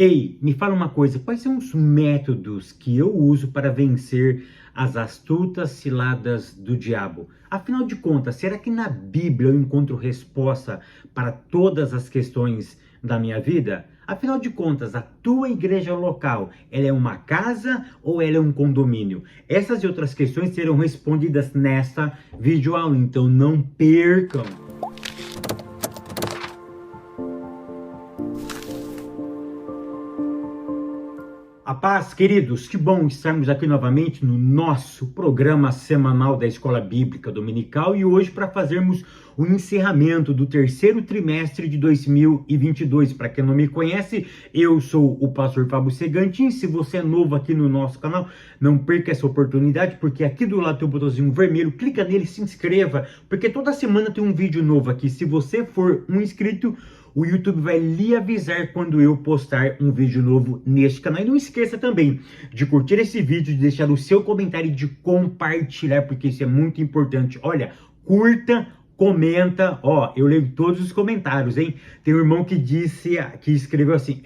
Ei, me fala uma coisa, quais são os métodos que eu uso para vencer as astutas ciladas do diabo? Afinal de contas, será que na Bíblia eu encontro resposta para todas as questões da minha vida? Afinal de contas, a tua igreja local, ela é uma casa ou ela é um condomínio? Essas e outras questões serão respondidas nesta videoaula, então não percam! A paz, queridos, que bom estarmos aqui novamente no nosso programa semanal da Escola Bíblica Dominical e hoje para fazermos o encerramento do terceiro trimestre de 2022. Para quem não me conhece, eu sou o pastor Fábio Segantin. Se você é novo aqui no nosso canal, não perca essa oportunidade, porque aqui do lado tem um botãozinho vermelho, clica nele, se inscreva, porque toda semana tem um vídeo novo aqui. Se você for um inscrito, o YouTube vai lhe avisar quando eu postar um vídeo novo neste canal. E não esqueça também de curtir esse vídeo, de deixar o seu comentário e de compartilhar, porque isso é muito importante. Olha, curta, comenta, ó, eu leio todos os comentários, hein? Tem um irmão que escreveu assim,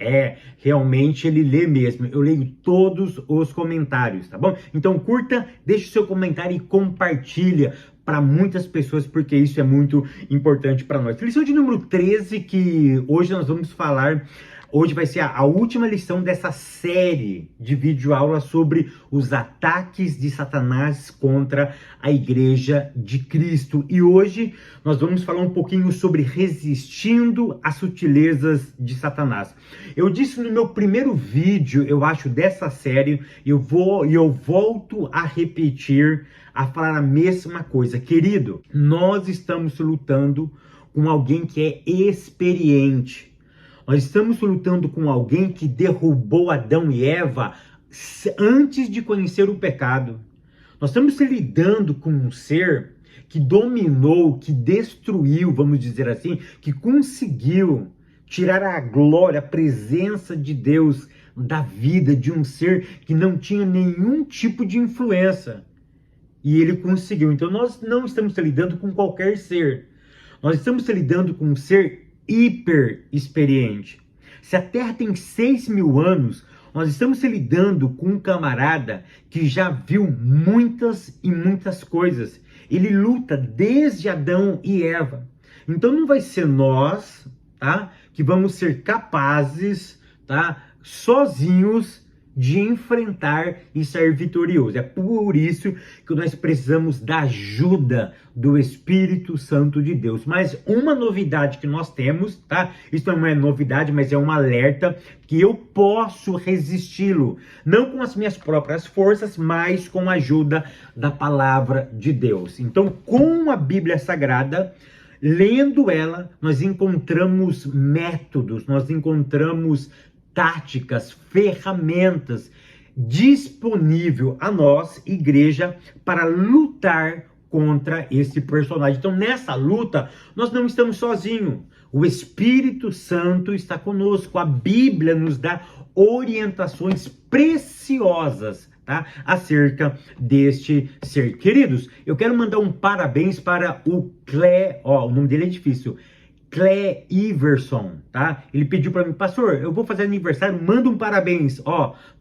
realmente ele lê mesmo. Eu leio todos os comentários, tá bom? Então curta, deixe o seu comentário e compartilha para muitas pessoas, porque isso é muito importante para nós. Lição de número 13, que hoje nós vamos falar. Hoje vai ser a última lição dessa série de videoaulas sobre os ataques de Satanás contra a Igreja de Cristo. E hoje nós vamos falar um pouquinho sobre resistindo às sutilezas de Satanás. Eu disse no meu primeiro vídeo, eu acho, dessa série, eu volto a repetir, a falar a mesma coisa. Querido, nós estamos lutando com alguém que é experiente. Nós estamos lutando com alguém que derrubou Adão e Eva antes de conhecer o pecado. Nós estamos lidando com um ser que dominou, que destruiu, vamos dizer assim, que conseguiu tirar a glória, a presença de Deus da vida de um ser que não tinha nenhum tipo de influência. E ele conseguiu. Então nós não estamos lidando com qualquer ser. Nós estamos lidando com um ser hiper experiente. Se a Terra tem 6.000 anos, nós estamos lidando com um camarada que já viu muitas e muitas coisas. Ele luta desde Adão e Eva. Então não vai ser nós, tá, que vamos ser capazes, tá, sozinhos de enfrentar e ser vitorioso. É por isso que nós precisamos da ajuda do Espírito Santo de Deus. Mas uma novidade que nós temos, tá? Isso não é novidade, mas é um alerta que eu posso resisti-lo. Não com as minhas próprias forças, mas com a ajuda da palavra de Deus. Então, com a Bíblia Sagrada, lendo ela, nós encontramos métodos, nós encontramos táticas, ferramentas disponível a nós, igreja, para lutar contra esse personagem. Então, nessa luta, nós não estamos sozinhos. O Espírito Santo está conosco. A Bíblia nos dá orientações preciosas, tá, acerca deste ser. Queridos, eu quero mandar um parabéns para o o nome dele é difícil, Clé Iverson, tá? Ele pediu para mim, pastor, eu vou fazer aniversário, manda um parabéns,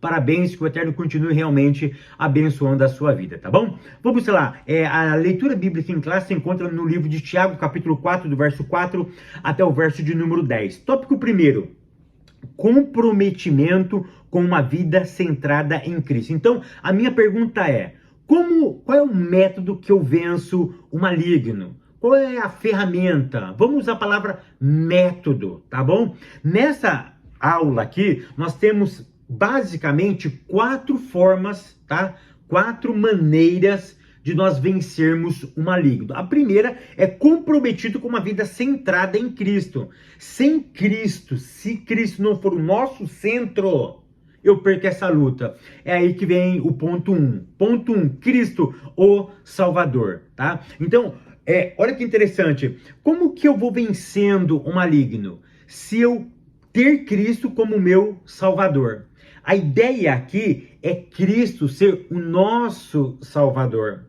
parabéns, que o Eterno continue realmente abençoando a sua vida, tá bom? Vamos lá, a leitura bíblica em classe se encontra no livro de Tiago, capítulo 4, do verso 4 até o verso de número 10. Tópico 1, comprometimento com uma vida centrada em Cristo. Então, a minha pergunta é, qual é o método que eu venço o maligno? Qual é a ferramenta? Vamos usar a palavra método, tá bom? Nessa aula aqui, nós temos basicamente 4 formas, tá? 4 maneiras de nós vencermos o maligno. A primeira é comprometido com uma vida centrada em Cristo. Sem Cristo, se Cristo não for o nosso centro, eu perco essa luta. É aí que vem o ponto 1. Ponto 1, Cristo, o Salvador, tá? Então, olha que interessante, como que eu vou vencendo o maligno? Se eu ter Cristo como meu Salvador. A ideia aqui é Cristo ser o nosso Salvador.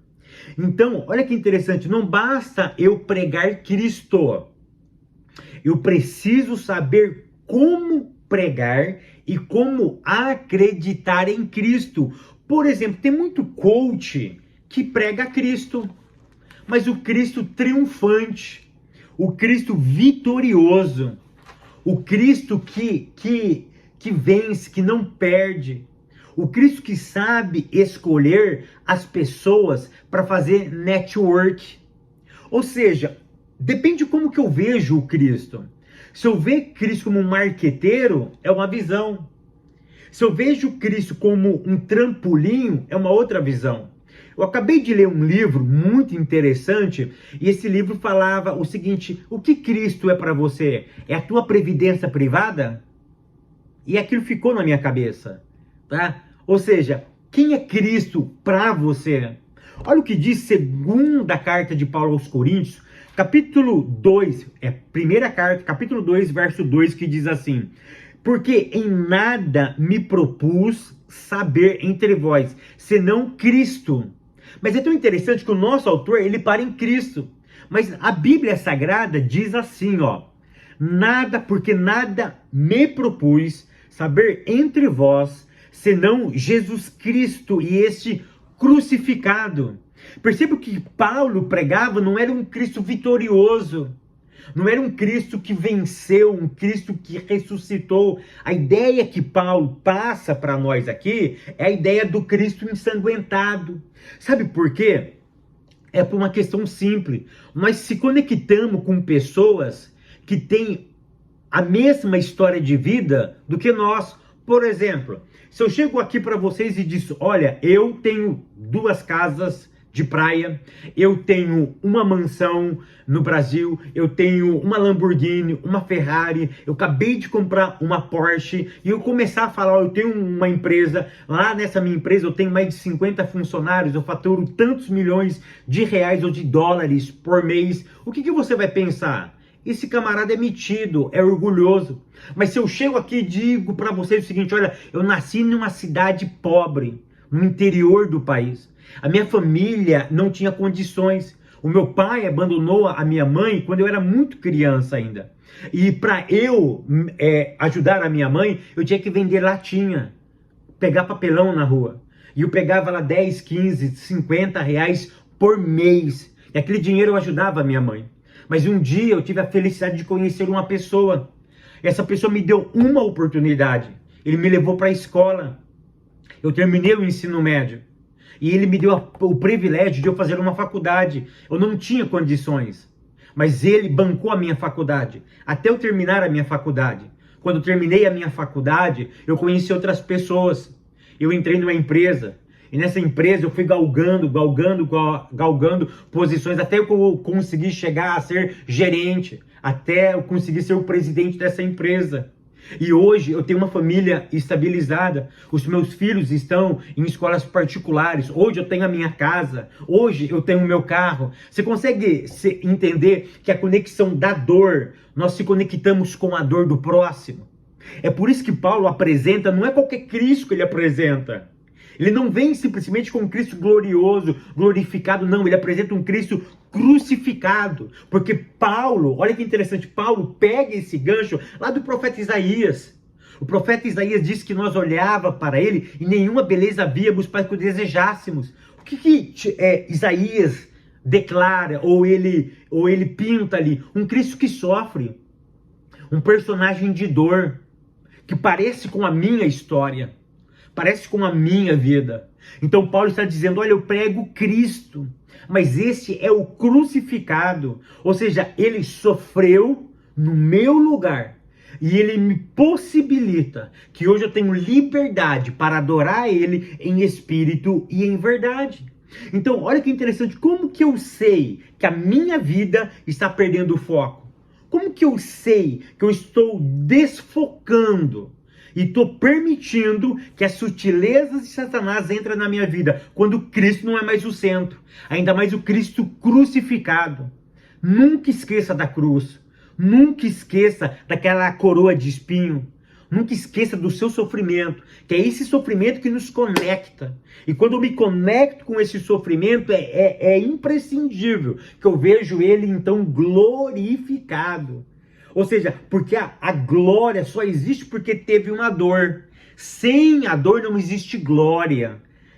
Então, olha que interessante, não basta eu pregar Cristo. Eu preciso saber como pregar e como acreditar em Cristo. Por exemplo, tem muito coach que prega Cristo, mas o Cristo triunfante, o Cristo vitorioso, o Cristo que vence, que não perde, o Cristo que sabe escolher as pessoas para fazer network. Ou seja, depende de como que eu vejo o Cristo. Se eu ver Cristo como um marqueteiro, é uma visão. Se eu vejo Cristo como um trampolim, é uma outra visão. Eu acabei de ler um livro muito interessante e esse livro falava o seguinte: o que Cristo é para você? É a tua previdência privada? E aquilo ficou na minha cabeça, tá? Ou seja, quem é Cristo para você? Olha o que diz segunda carta de Paulo aos Coríntios, capítulo 2, primeira carta, capítulo 2, verso 2, que diz assim: porque em nada me propus saber entre vós, senão Cristo. Mas é tão interessante que o nosso autor, ele para em Cristo. Mas a Bíblia Sagrada diz assim, ó: nada, porque nada me propus saber entre vós, senão Jesus Cristo e este crucificado. Perceba que Paulo pregava não era um Cristo vitorioso, não era um Cristo que venceu, um Cristo que ressuscitou. A ideia que Paulo passa para nós aqui é a ideia do Cristo ensanguentado. Sabe por quê? É por uma questão simples. Nós se conectamos com pessoas que têm a mesma história de vida do que nós. Por exemplo, se eu chego aqui para vocês e diz: olha, eu tenho 2 casas de praia, eu tenho uma mansão no Brasil, eu tenho uma Lamborghini, uma Ferrari, eu acabei de comprar uma Porsche, e eu começar a falar: eu tenho uma empresa, lá nessa minha empresa eu tenho mais de 50 funcionários, eu faturo tantos milhões de reais ou de dólares por mês, o que você vai pensar? Esse camarada é metido, é orgulhoso. Mas se eu chego aqui e digo para vocês o seguinte: olha, eu nasci numa cidade pobre, no interior do país. A minha família não tinha condições. O meu pai abandonou a minha mãe quando eu era muito criança ainda. E para eu ajudar a minha mãe, eu tinha que vender latinha, pegar papelão na rua. E eu pegava lá 10, 15, 50 reais por mês. E aquele dinheiro eu ajudava a minha mãe. Mas um dia eu tive a felicidade de conhecer uma pessoa. Essa pessoa me deu uma oportunidade. Ele me levou para a escola. Eu terminei o ensino médio. E ele me deu o privilégio de eu fazer uma faculdade. Eu não tinha condições. Mas ele bancou a minha faculdade. Até eu terminar a minha faculdade. Quando eu terminei a minha faculdade, eu conheci outras pessoas. Eu entrei numa empresa. E nessa empresa eu fui galgando posições até eu conseguir chegar a ser gerente, até eu conseguir ser o presidente dessa empresa. E hoje eu tenho uma família estabilizada, os meus filhos estão em escolas particulares, hoje eu tenho a minha casa, hoje eu tenho o meu carro. Você consegue entender que a conexão da dor, nós se conectamos com a dor do próximo? É por isso que Paulo apresenta, não é qualquer Cristo que ele apresenta. Ele não vem simplesmente com um Cristo glorioso, glorificado, não. Ele apresenta um Cristo crucificado. Porque Paulo, olha que interessante, Paulo pega esse gancho lá do profeta Isaías. O profeta Isaías diz que nós olhava para ele e nenhuma beleza víamos para que o desejássemos. O que Isaías declara ou ele pinta ali? Um Cristo que sofre. Um personagem de dor que parece com a minha história. Parece com a minha vida. Então Paulo está dizendo: olha, eu prego Cristo, mas esse é o crucificado. Ou seja, ele sofreu no meu lugar. E ele me possibilita que hoje eu tenho liberdade para adorar ele em espírito e em verdade. Então, olha que interessante. Como que eu sei que a minha vida está perdendo o foco? Como que eu sei que eu estou desfocando? E estou permitindo que as sutilezas de Satanás entrem na minha vida, quando Cristo não é mais o centro. Ainda mais o Cristo crucificado. Nunca esqueça da cruz. Nunca esqueça daquela coroa de espinho. Nunca esqueça do seu sofrimento, que é esse sofrimento que nos conecta. E quando eu me conecto com esse sofrimento, é imprescindível que eu vejo ele então glorificado. Ou seja, porque a glória só existe porque teve uma dor. Sem a dor não existe glória.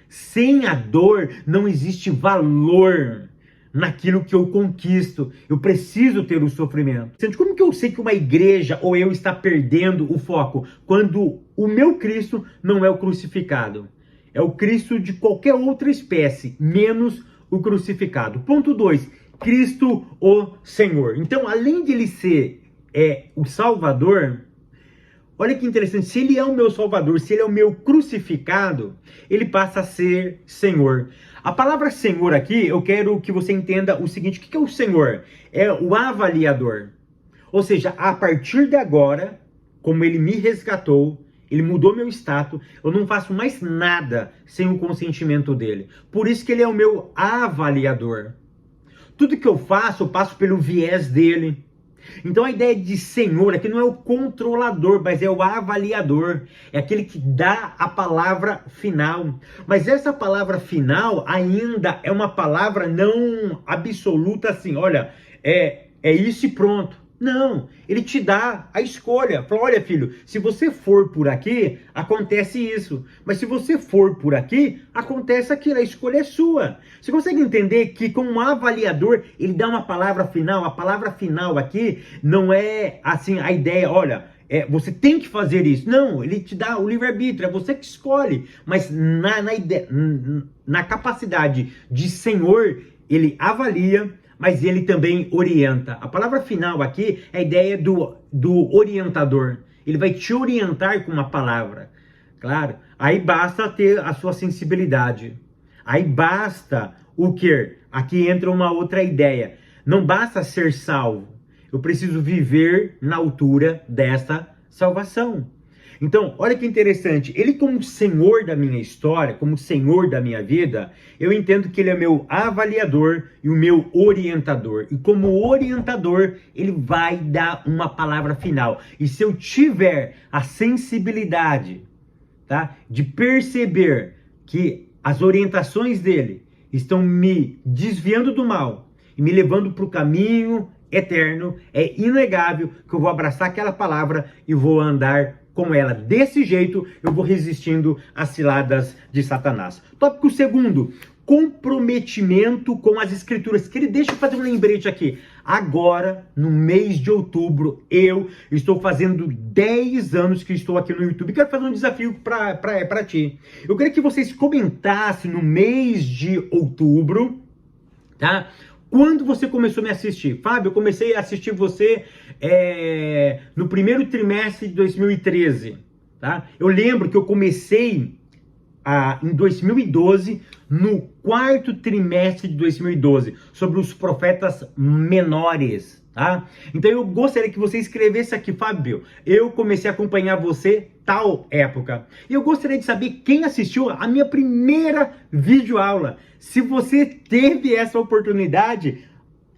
Sem a dor não existe valor naquilo que eu conquisto. Eu preciso ter o sofrimento. Como que eu sei que uma igreja ou eu está perdendo o foco? Quando o meu Cristo não é o crucificado. É o Cristo de qualquer outra espécie, menos o crucificado. Ponto 2. Cristo o Senhor. Então, além de ele ser o Salvador, olha que interessante, se ele é o meu Salvador, se ele é o meu crucificado, ele passa a ser Senhor. A palavra Senhor aqui, eu quero que você entenda o seguinte, o que é o Senhor? É o avaliador. Ou seja, a partir de agora, como ele me resgatou, ele mudou meu status, eu não faço mais nada sem o consentimento dele. Por isso que ele é o meu avaliador. Tudo que eu passo pelo viés dele. Então a ideia de Senhor aqui não é o controlador, mas é o avaliador. É aquele que dá a palavra final. Mas essa palavra final ainda é uma palavra não absoluta assim, olha, é isso e pronto. Não, ele te dá a escolha. Fala, olha filho, se você for por aqui, acontece isso. Mas se você for por aqui, acontece aquilo. A escolha é sua. Você consegue entender que com um avaliador, ele dá uma palavra final. A palavra final aqui não é assim a ideia, olha, você tem que fazer isso. Não, ele te dá o livre-arbítrio, é você que escolhe. Mas na capacidade de Senhor, ele avalia, mas ele também orienta. A palavra final aqui é a ideia do orientador. Ele vai te orientar com uma palavra. Claro, aí basta ter a sua sensibilidade. Aí basta o quê? Aqui entra uma outra ideia. Não basta ser salvo. Eu preciso viver na altura dessa salvação. Então, olha que interessante, ele como Senhor da minha história, como Senhor da minha vida, eu entendo que ele é meu avaliador e o meu orientador. E como orientador, ele vai dar uma palavra final. E se eu tiver a sensibilidade, tá, de perceber que as orientações dele estão me desviando do mal e me levando para o caminho eterno, é inegável que eu vou abraçar aquela palavra e vou andar com ela. Desse jeito, eu vou resistindo às ciladas de Satanás. Tópico 2, comprometimento com as escrituras. Querido, deixa eu fazer um lembrete aqui. Agora, no mês de outubro, eu estou fazendo 10 anos que estou aqui no YouTube. Quero fazer um desafio para ti. Eu queria que vocês comentassem no mês de outubro, tá? Quando você começou a me assistir? Fábio, eu comecei a assistir você no primeiro trimestre de 2013. Tá? Eu lembro que eu comecei em 2012, no quarto trimestre de 2012, sobre os profetas menores. Tá? Então eu gostaria que você escrevesse aqui, Fábio, eu comecei a acompanhar você tal época. E eu gostaria de saber quem assistiu a minha primeira videoaula. Se você teve essa oportunidade,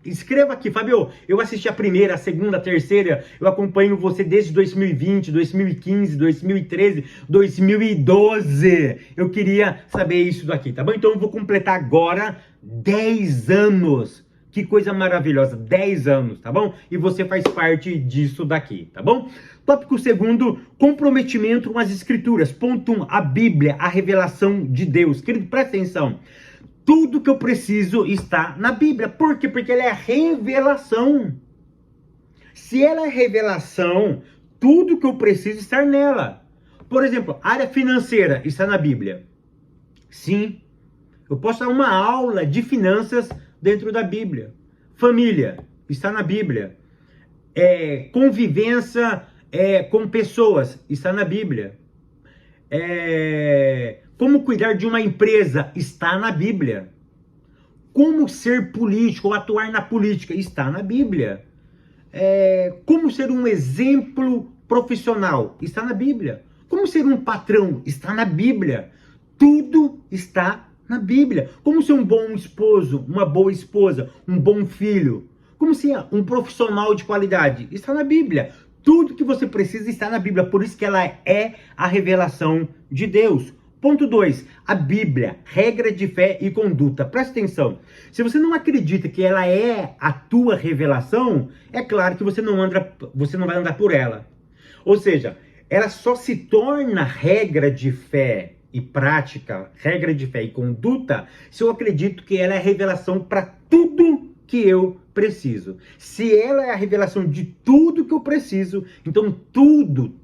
escreva aqui, Fábio, eu assisti a primeira, a segunda, a terceira, eu acompanho você desde 2020, 2015, 2013, 2012. Eu queria saber isso daqui, tá bom? Então eu vou completar agora 10 anos. Que coisa maravilhosa, 10 anos, tá bom? E você faz parte disso daqui, tá bom? Tópico 2, comprometimento com as escrituras. Ponto 1, a Bíblia, a revelação de Deus. Querido, presta atenção. Tudo que eu preciso está na Bíblia. Por quê? Porque ela é a revelação. Se ela é revelação, tudo que eu preciso está nela. Por exemplo, área financeira está na Bíblia. Sim. Eu posso dar uma aula de finanças dentro da Bíblia. Família está na Bíblia. Convivência com pessoas está na Bíblia. Como cuidar de uma empresa está na Bíblia. Como ser político ou atuar na política está na Bíblia. Como ser um exemplo profissional está na Bíblia. Como ser um patrão está na Bíblia. Tudo está na Bíblia. Como ser um bom esposo, uma boa esposa, um bom filho. Como ser um profissional de qualidade. Está na Bíblia. Tudo que você precisa está na Bíblia. Por isso que ela é a revelação de Deus. Ponto 2, a Bíblia, regra de fé e conduta. Presta atenção, se você não acredita que ela é a tua revelação, é claro que você não vai andar por ela. Ou seja, ela só se torna regra de fé e prática, regra de fé e conduta, se eu acredito que ela é a revelação para tudo que eu preciso. Se ela é a revelação de tudo que eu preciso, então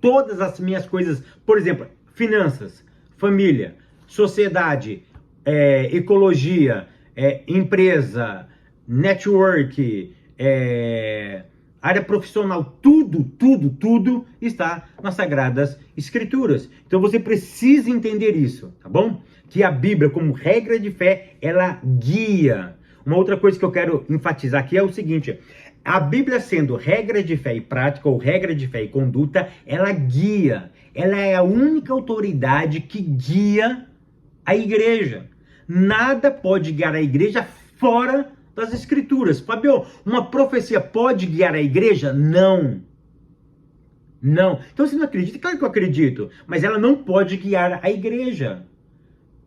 todas as minhas coisas, por exemplo, finanças, família, sociedade, ecologia, empresa, network, área profissional, tudo está nas Sagradas Escrituras. Então você precisa entender isso, tá bom? Que a Bíblia, como regra de fé, ela guia. Uma outra coisa que eu quero enfatizar aqui é o seguinte: a Bíblia, sendo regra de fé e prática, ou regra de fé e conduta, ela guia. Ela é a única autoridade que guia a igreja. Nada pode guiar a igreja fora das Escrituras. Fabio, uma profecia pode guiar a igreja? Não. Não. Então você não acredita? Claro que eu acredito. Mas ela não pode guiar a igreja.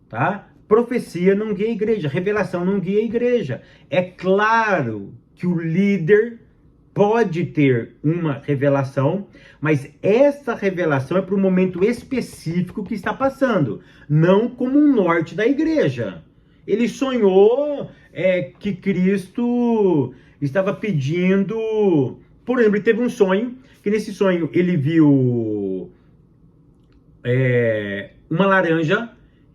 Tá? Profecia não guia a igreja. Revelação não guia a igreja. É claro que o líder pode ter uma revelação, mas essa revelação é para um momento específico que está passando, não como um norte da igreja. Ele sonhou que Cristo estava pedindo, por exemplo, ele teve um sonho, que nesse sonho ele viu uma laranja,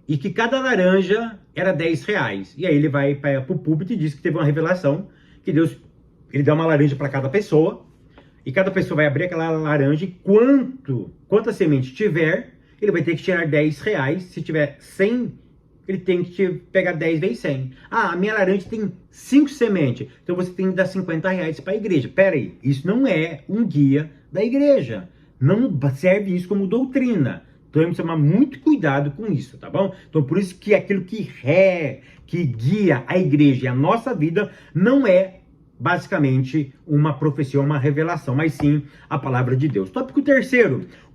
e que cada laranja era R$10. E aí ele vai para o púlpito e diz que teve uma revelação, que Deus, ele dá uma laranja para cada pessoa, e cada pessoa vai abrir aquela laranja, e quanta semente tiver, ele vai ter que tirar R$10. Se tiver 100, ele tem que pegar 10 vezes 100. Ah, a minha laranja tem 5 sementes, então você tem que dar R$50 para a igreja. Pera aí, isso não é um guia da igreja. Não serve isso como doutrina. Então temos que tomar muito cuidado com isso, tá bom? Então por isso que aquilo que guia a igreja e a nossa vida não é basicamente uma profecia, uma revelação, mas sim a palavra de Deus. Tópico 3,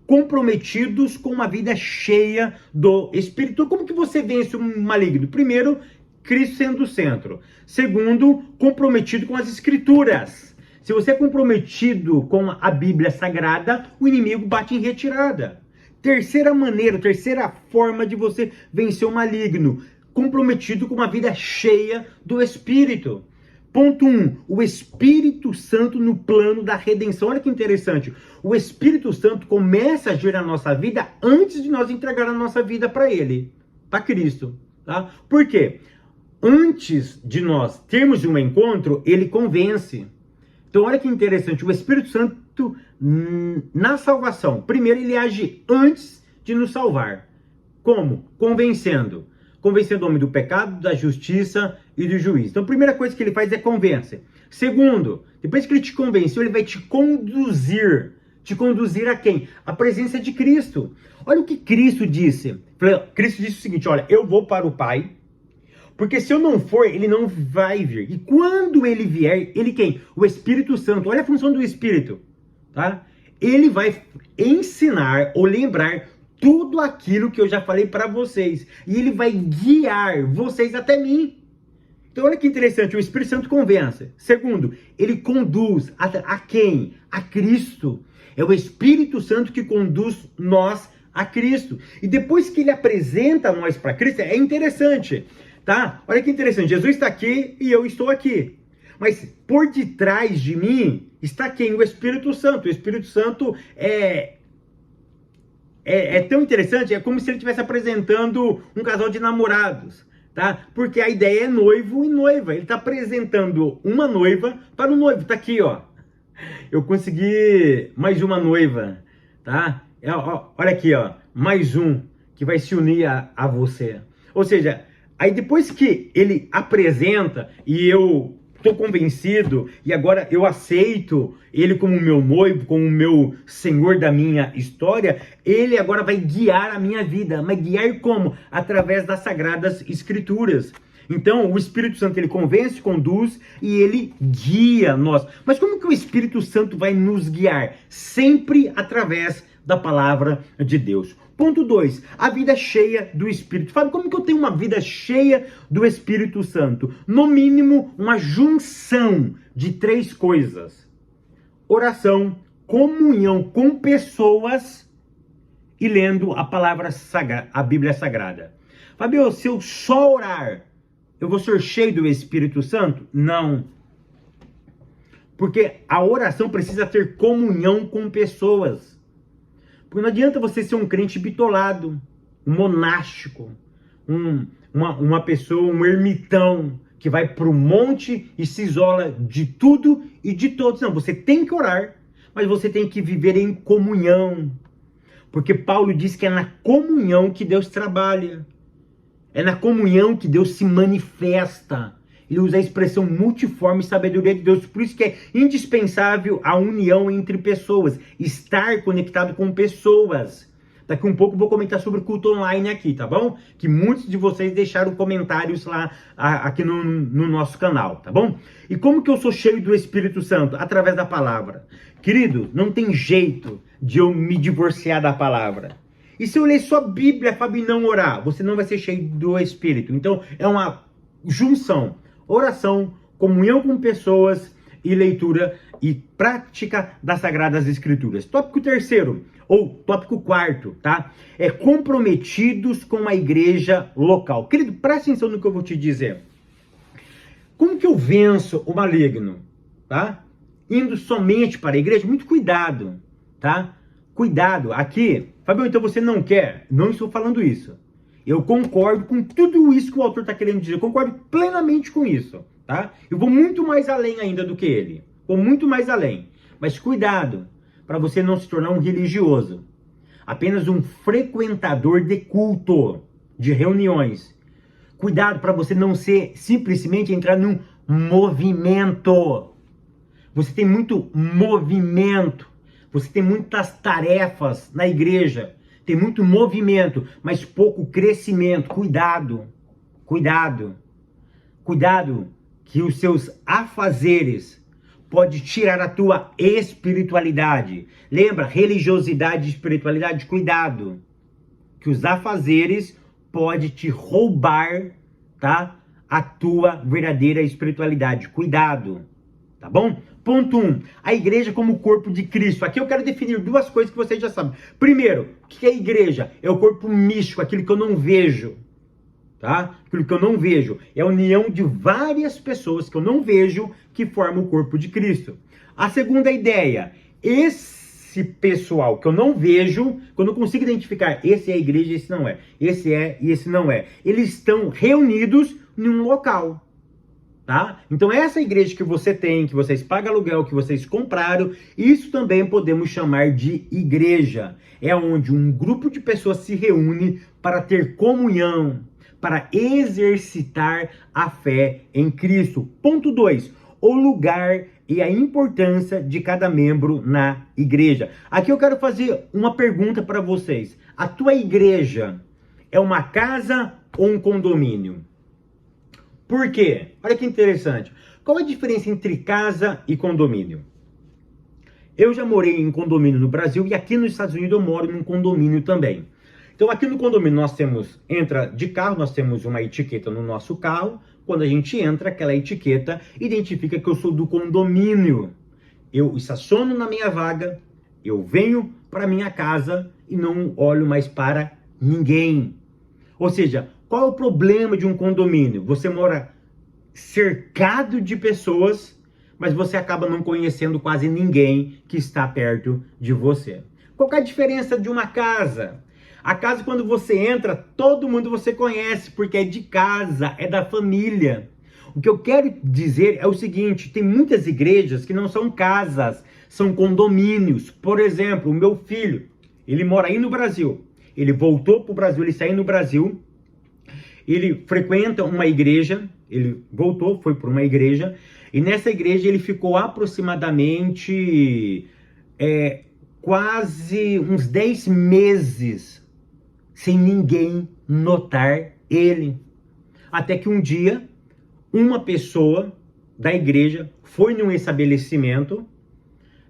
comprometidos com uma vida cheia do Espírito. Como que você vence um maligno? Primeiro, Cristo sendo o centro. Segundo, comprometido com as Escrituras. Se você é comprometido com a Bíblia Sagrada, o inimigo bate em retirada. Terceira forma de você vencer o maligno, comprometido com uma vida cheia do Espírito. Ponto 1, o Espírito Santo no plano da redenção. Olha que interessante, o Espírito Santo começa a agir na nossa vida antes de nós entregar a nossa vida para Ele, para Cristo. Tá? Por quê? Antes de nós termos um encontro, Ele convence. Então olha que interessante, o Espírito Santo na salvação, primeiro ele age antes de nos salvar. Como? Convencendo o homem do pecado, da justiça e do juízo. Então a primeira coisa que ele faz é convencer. Segundo, depois que ele te convenceu, ele vai te conduzir. Te conduzir a quem? A presença de Cristo. Olha o que Cristo disse. Cristo disse o seguinte, olha, eu vou para o Pai, porque se eu não for, ele não vai vir. E quando ele vier, ele quem? O Espírito Santo. Olha a função do Espírito. Tá? Ele vai ensinar ou lembrar tudo aquilo que eu já falei para vocês. E ele vai guiar vocês até mim. Então olha que interessante, o Espírito Santo convence. Segundo, ele conduz a quem? A Cristo. É o Espírito Santo que conduz nós a Cristo. E depois que ele apresenta nós para Cristo, é interessante. Tá? Olha que interessante, Jesus está aqui e eu estou aqui. Mas por detrás de mim está quem? O Espírito Santo. O Espírito Santo é tão interessante, é como se ele estivesse apresentando um casal de namorados. Tá? Porque a ideia é noivo e noiva. Ele está apresentando uma noiva para o noivo. Está aqui, ó. Eu consegui mais uma noiva. Tá? Olha aqui, ó. Mais um que vai se unir a você. Ou seja, aí depois que ele apresenta e eu estou convencido e agora eu aceito ele como meu noivo, como meu senhor da minha história, ele agora vai guiar a minha vida. Mas guiar como? Através das Sagradas Escrituras. Então o Espírito Santo ele convence, conduz e ele guia nós. Mas como que o Espírito Santo vai nos guiar? Sempre através da palavra de Deus. Ponto 2, a vida cheia do Espírito. Fábio, como que eu tenho uma vida cheia do Espírito Santo? No mínimo, uma junção de 3 coisas: oração, comunhão com pessoas e lendo a palavra sagrada, a Bíblia Sagrada. Fábio, se eu só orar, eu vou ser cheio do Espírito Santo? Não. Porque a oração precisa ter comunhão com pessoas. Porque não adianta você ser um crente bitolado, um monástico, uma pessoa, um ermitão, que vai para o monte e se isola de tudo e de todos. Não, você tem que orar, mas você tem que viver em comunhão. Porque Paulo diz que é na comunhão que Deus trabalha. É na comunhão que Deus se manifesta. Ele usa a expressão multiforme sabedoria de Deus. Por isso que é indispensável a união entre pessoas. Estar conectado com pessoas. Daqui um pouco eu vou comentar sobre culto online aqui, tá bom? Que muitos de vocês deixaram comentários lá aqui no nosso canal, tá bom? E como que eu sou cheio do Espírito Santo? Através da palavra. Querido, não tem jeito de eu me divorciar da palavra. E se eu ler só a Bíblia, Fábio, e não orar, você não vai ser cheio do Espírito. Então, é uma junção. Oração, comunhão com pessoas e leitura e prática das Sagradas Escrituras. Tópico 3º, ou tópico 4º, tá? É comprometidos com a igreja local. Querido, presta atenção no que eu vou te dizer. Como que eu venço o maligno, tá? Indo somente para a igreja? Muito cuidado, tá? Cuidado, aqui, Fábio, então você não quer? Não estou falando isso. Eu concordo com tudo isso que o autor está querendo dizer. Eu concordo plenamente com isso, tá? Eu vou muito mais além ainda do que ele. Vou muito mais além. Mas cuidado, para você não se tornar um religioso. Apenas um frequentador de culto, de reuniões. Cuidado para você não ser, simplesmente entrar num movimento. Você tem muito movimento. Você tem muitas tarefas na igreja. Tem muito movimento, mas pouco crescimento. Cuidado, cuidado, cuidado, que os seus afazeres pode tirar a tua espiritualidade. Lembra, religiosidade e espiritualidade, cuidado, que os afazeres pode te roubar, tá? A tua verdadeira espiritualidade. Cuidado, tá bom? Ponto 1, a igreja como corpo de Cristo. Aqui eu quero definir 2 coisas que vocês já sabem. Primeiro, o que é a igreja? É o corpo místico, aquilo que eu não vejo, tá? Aquilo que eu não vejo. É a união de várias pessoas que eu não vejo que formam o corpo de Cristo. A segunda ideia, esse pessoal que eu não vejo, que eu não consigo identificar, esse é a igreja, esse não é. Esse é e esse não é. Eles estão reunidos em um local. Tá? Então essa igreja que você tem, que vocês pagam aluguel, que vocês compraram, isso também podemos chamar de igreja. É onde um grupo de pessoas se reúne para ter comunhão, para exercitar a fé em Cristo. Ponto 2, o lugar e a importância de cada membro na igreja. Aqui eu quero fazer uma pergunta para vocês. A tua igreja é uma casa ou um condomínio? Por quê? Olha que interessante. Qual a diferença entre casa e condomínio? Eu já morei em condomínio no Brasil e aqui nos Estados Unidos eu moro num condomínio também. Então aqui no condomínio nós entra de carro, nós temos uma etiqueta no nosso carro. Quando a gente entra, aquela etiqueta identifica que eu sou do condomínio. Eu estaciono na minha vaga, eu venho para minha casa e não olho mais para ninguém. Ou seja, qual é o problema de um condomínio? Você mora cercado de pessoas, mas você acaba não conhecendo quase ninguém que está perto de você. Qual é a diferença de uma casa? A casa, quando você entra, todo mundo você conhece, porque é de casa, é da família. O que eu quero dizer é o seguinte, tem muitas igrejas que não são casas, são condomínios. Por exemplo, o meu filho, ele mora aí no Brasil. Ele voltou para o Brasil, ele saiu no Brasil. Ele frequenta uma igreja, ele voltou, foi para uma igreja, e nessa igreja ele ficou aproximadamente quase uns 10 meses sem ninguém notar ele. Até que um dia, uma pessoa da igreja foi num estabelecimento,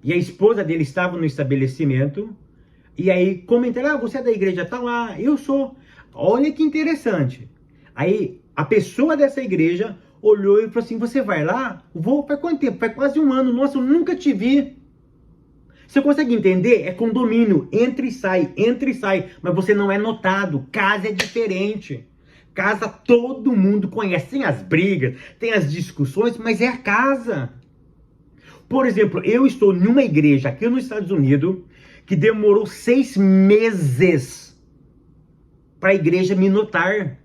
e a esposa dele estava no estabelecimento, E aí comentaram, você é da igreja tal? Lá, eu sou. Olha que interessante. Aí a pessoa dessa igreja olhou e falou assim, você vai lá? Vou, faz quanto tempo? Faz quase um ano. Nossa, eu nunca te vi. Você consegue entender? É condomínio, entra e sai, mas você não é notado. Casa é diferente. Casa todo mundo conhece. Tem as brigas, tem as discussões, mas é a casa. Por exemplo, eu estou em uma igreja aqui nos Estados Unidos que demorou 6 meses para a igreja me notar.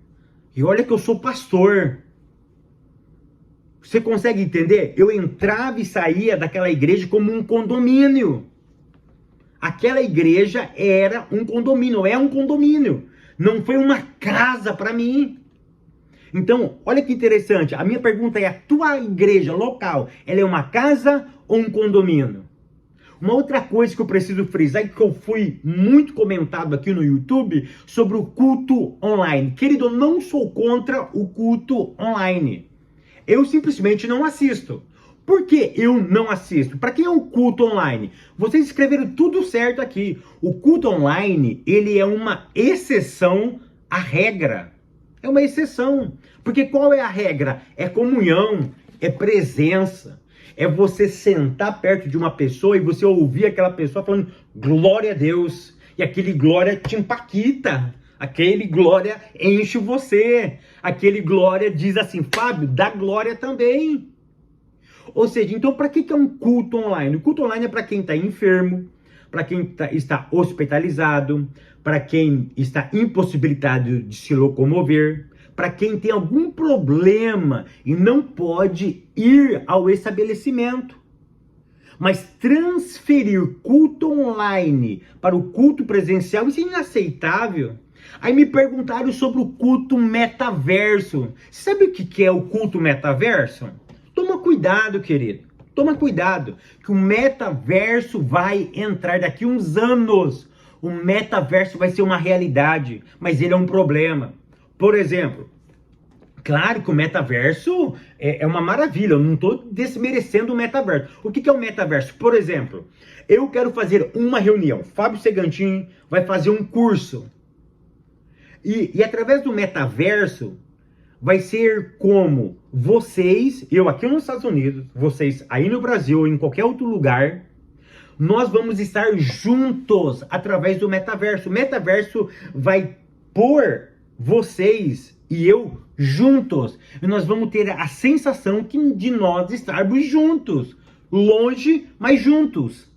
E olha que eu sou pastor. Você consegue entender? Eu entrava e saía daquela igreja como um condomínio. Aquela igreja era um condomínio, é um condomínio. Não foi uma casa para mim. Então, olha que interessante. A minha pergunta é, a tua igreja local, ela é uma casa ou um condomínio? Uma outra coisa que eu preciso frisar, que eu fui muito comentado aqui no YouTube, sobre o culto online. Querido, eu não sou contra o culto online. Eu simplesmente não assisto. Por que eu não assisto? Para quem é o culto online? Vocês escreveram tudo certo aqui. O culto online, ele é uma exceção à regra. É uma exceção. Porque qual é a regra? É comunhão, é presença. É você sentar perto de uma pessoa e você ouvir aquela pessoa falando glória a Deus. E aquele glória te empaquita. Aquele glória enche você. Aquele glória diz assim, Fábio, dá glória também. Ou seja, então para que é um culto online? O culto online é para quem está enfermo, para quem está hospitalizado, para quem está impossibilitado de se locomover, para quem tem algum problema e não pode ir ao estabelecimento. Mas transferir culto online para o culto presencial, isso é inaceitável. Aí me perguntaram sobre o culto metaverso. Sabe o que é o culto metaverso? Toma cuidado, querido. Toma cuidado, que o metaverso vai entrar daqui uns anos. O metaverso vai ser uma realidade, mas ele é um problema. Por exemplo, claro que o metaverso é uma maravilha, eu não estou desmerecendo o metaverso. O que é o metaverso? Por exemplo, eu quero fazer uma reunião. Fábio Segantin vai fazer um curso. E através do metaverso, vai ser como vocês, eu aqui nos Estados Unidos, vocês aí no Brasil ou em qualquer outro lugar, nós vamos estar juntos através do metaverso. O metaverso vai pôr vocês e eu juntos. E nós vamos ter a sensação de nós estarmos juntos. Longe, mas juntos.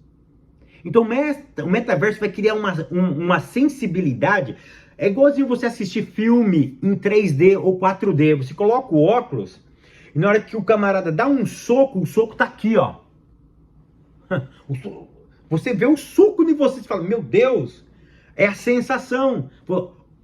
Então o metaverso vai criar uma sensibilidade. É igualzinho você assistir filme em 3D ou 4D. Você coloca o óculos e na hora que o camarada dá um soco, o soco tá aqui, ó. Você vê o soco em você e fala, meu Deus, é a sensação.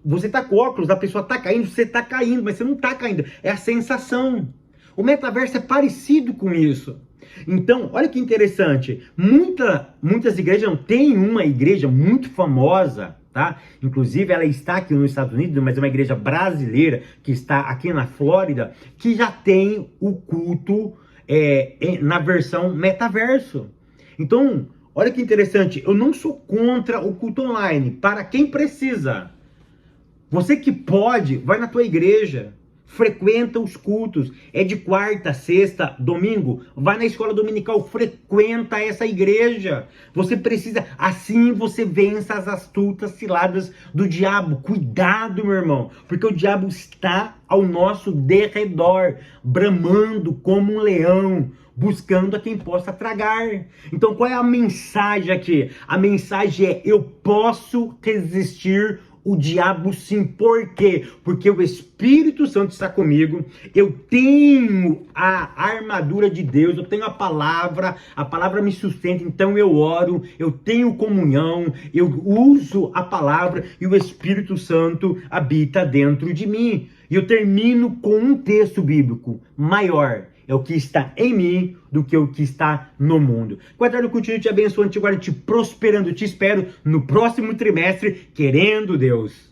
Você tá com óculos, a pessoa tá caindo, você tá caindo, mas você não tá caindo. É a sensação. O metaverso é parecido com isso. Então, olha que interessante. Muitas igrejas, não tem uma igreja muito famosa, tá? Inclusive, ela está aqui nos Estados Unidos, mas é uma igreja brasileira que está aqui na Flórida, que já tem o culto na versão metaverso. Então, olha que interessante. Eu não sou contra o culto online, para quem precisa. Você que pode, vai na tua igreja. Frequenta os cultos, é de quarta, sexta, domingo, vai na escola dominical, frequenta essa igreja. Você precisa, assim você vença as astutas ciladas do diabo. Cuidado, meu irmão, porque o diabo está ao nosso derredor, bramando como um leão, buscando a quem possa tragar. Então qual é a mensagem aqui? A mensagem é, eu posso resistir o diabo sim. Por quê? Porque o Espírito Santo está comigo, eu tenho a armadura de Deus, eu tenho a palavra me sustenta, então eu oro, eu tenho comunhão, eu uso a palavra e o Espírito Santo habita dentro de mim. E eu termino com um texto bíblico maior. É o que está em mim do que o que está no mundo. Que o Eterno continue te abençoando, te guardando, te prosperando. Te espero no próximo trimestre, querendo Deus.